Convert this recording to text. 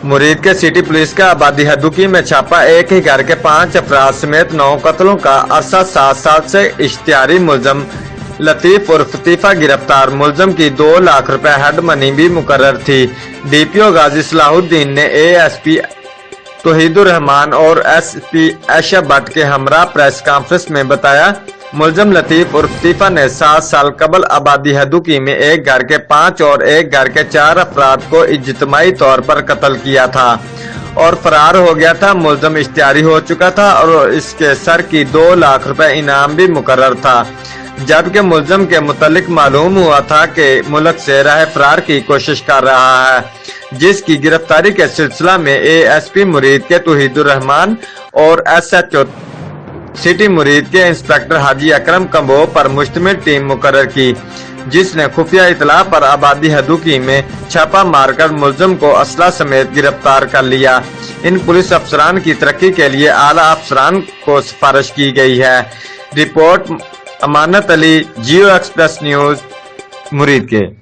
मुरीद के city police का आबादी हदूकी में छापा। एक ही घर के 5 अफराद समेत 9 कत्लों का अरसा 7 साल से इश्तिहारी मुलजम लतीफ उर्फ तीफा गिरफ्तार। मुलजम की 2 लाख रुपए हेड मनी भी मुकर्रर थी। डीपीओ गाजी सलाहुद्दीन ने एएसपी तौहीदुर रहमान और एसपी ऐशा भट्ट के हमरा प्रेस कॉन्फ्रेंस में बताया, मुलजम लतीफ उर्फ तीफा ने 7 साल कबल आबादी हदूकी में एक घर के 5 और एक घर के 4 अफराद को इज्तिमाई तौर पर कत्ल किया था और फरार हो गया था। मुलजम इश्तिहारी हो चुका था और इसके सर की 2 लाख रुपए इनाम भी मुकर्रर था, जबकि मुलजम के मुतालिक मालूम हुआ था कि मुल्क से राह फरार की कोशिश कर रहा है, जिसकी गिरफ्तारी के सिलसिला में एएसपी मुरीद के तौहीदुर रहमान और एसएचओ सिटी मुरीद के इंस्पेक्टर हाजी अकरम कंबो पर मुश्तमिल टीम मुकर्रर की, जिसने खुफिया इतला पर आबादी हदूकी में छापा मारकर मुलजम को असला समेत गिरफ्तार कर लिया। इन पुलिस अफसरान की तरक्की के लिए आला अफसरान को सिफारिश की गई है। रिपोर्ट अमानत अली, जियो एक्सप्रेस न्यूज, मुरीद के।